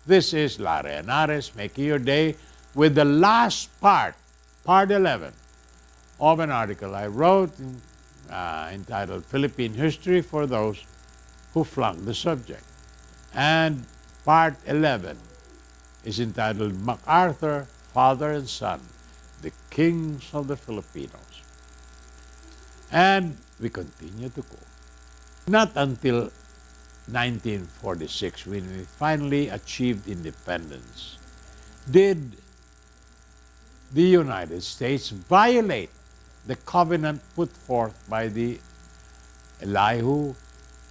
This is Lara Henares making your day with the last part 11, of an article I wrote entitled Philippine History for Those Who Flunked the Subject. And part 11 is entitled MacArthur, Father and Son, the Kings of the Filipinos. And we continue to quote. Not until 1946, when we finally achieved independence, did the United States violate the covenant put forth by the Elihu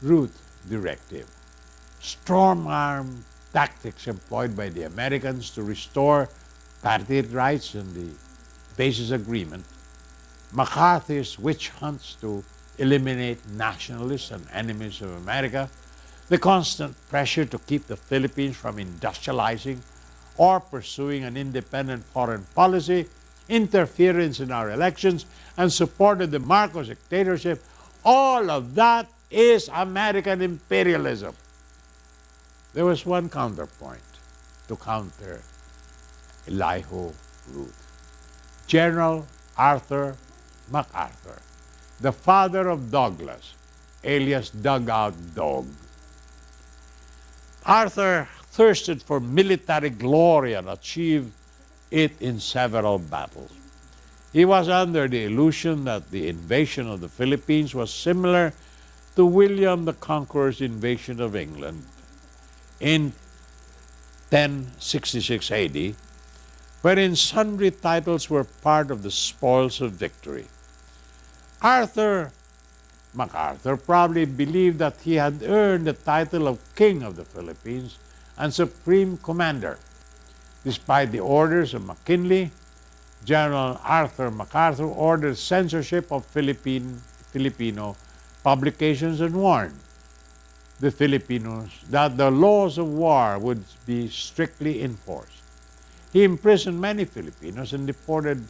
Root Directive. Strong-arm tactics employed by the Americans to restore patriot rights and the Basis Agreement, MacArthur's witch hunts to eliminate nationalists and enemies of America, the constant pressure to keep the Philippines from industrializing or pursuing an independent foreign policy, interference in our elections, and support of the Marcos dictatorship, all of that is American imperialism. There was one counterpoint to counter Elihu Root. General Arthur MacArthur, the father of Douglas, alias Dugout Dog. Arthur thirsted for military glory and achieved it in several battles. He was under the illusion that the invasion of the Philippines was similar to William the Conqueror's invasion of England in 1066 AD, wherein sundry titles were part of the spoils of victory. MacArthur probably believed that he had earned the title of King of the Philippines and Supreme Commander. Despite the orders of McKinley, General Arthur MacArthur ordered censorship of Filipino publications and warned the Filipinos that the laws of war would be strictly enforced. He imprisoned many Filipinos and deported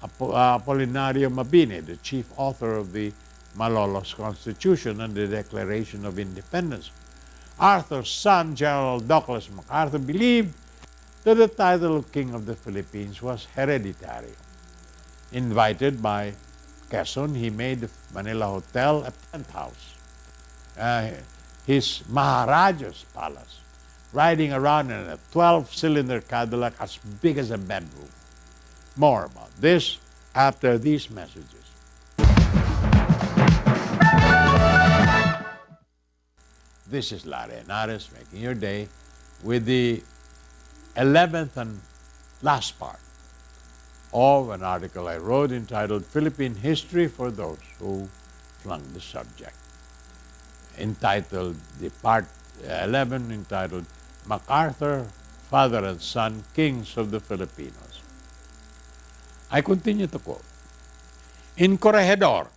Apolinario Mabini, the chief author of the Malolos Constitution and the Declaration of Independence. Arthur's son, General Douglas MacArthur, believed that the title of King of the Philippines was hereditary. Invited by Quezon, he made the Manila Hotel a penthouse, his Maharaja's palace, riding around in a 12-cylinder Cadillac as big as a bedroom. More about this after these messages. This is Lara Henares making your day with the 11th and last part of an article I wrote entitled Philippine History for Those Who Flunked the Subject. Entitled, the part 11 entitled MacArthur, Father and Son, Kings of the Filipinos. I continue to quote. In Corregidor,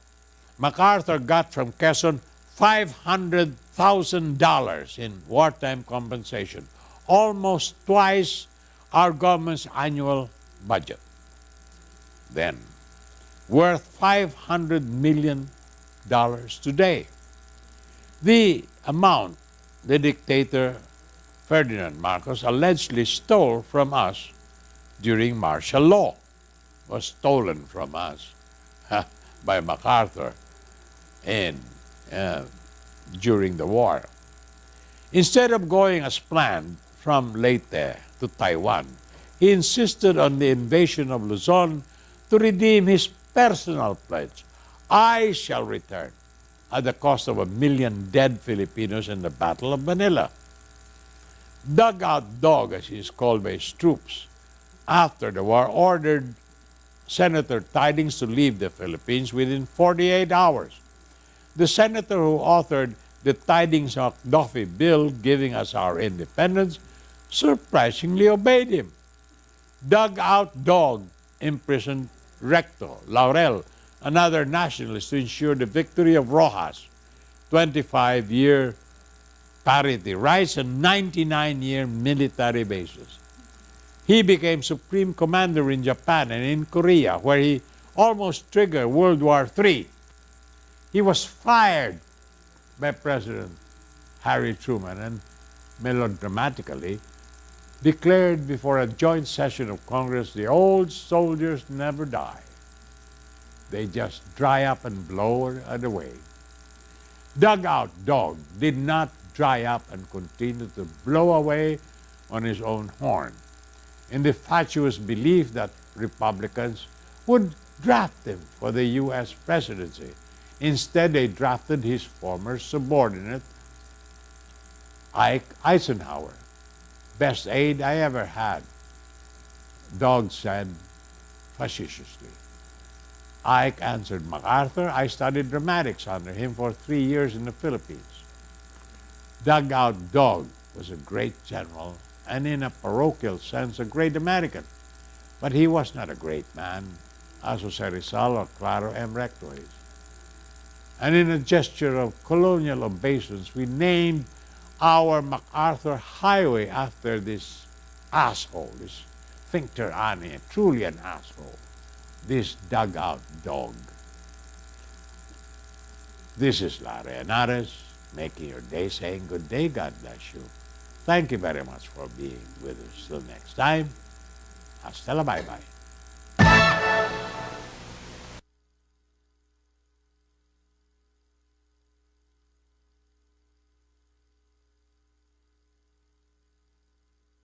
MacArthur got from Quezon $500,000 in wartime compensation, almost twice our government's annual budget. Then, worth $500 million today. The amount the dictator Ferdinand Marcos allegedly stole from us during martial law was stolen from us by MacArthur during the war. Instead of going as planned from Leyte to Taiwan, he insisted on the invasion of Luzon to redeem his personal pledge. I shall return at the cost of 1 million dead Filipinos in the Battle of Manila. Dugout Dog, as he is called by his troops, after the war ordered Senator Tidings to leave the Philippines within 48 hours. The senator who authored the Tidings-McDuffie bill giving us our independence surprisingly obeyed him. Dugout Dog imprisoned Recto, Laurel, another nationalist, to ensure the victory of Rojas, 25-year parity rights and 99-year military bases. He became Supreme Commander in Japan and in Korea, where he almost triggered World War III. He was fired by President Harry Truman and melodramatically declared before a joint session of Congress, the old soldiers never die. They just dry up and blow away. Dugout Dog did not dry up and continue to blow away on his own horn in the fatuous belief that Republicans would draft him for the U.S. presidency. Instead, they drafted his former subordinate, Ike Eisenhower. Best aide I ever had, Dog said facetiously. Ike answered, MacArthur, I studied dramatics under him for 3 years in the Philippines. Dugout Dog was a great general and in a parochial sense a great American. But he was not a great man, as Jose Rizal or Claro M. Recto is. And in a gesture of colonial obeisance, we named our MacArthur Highway after this asshole, this Finter Ani, truly an asshole, this Dugout Dog. This is Larry Henares, making your day, saying good day, God bless you. Thank you very much for being with us. Till next time, hasta la bye-bye.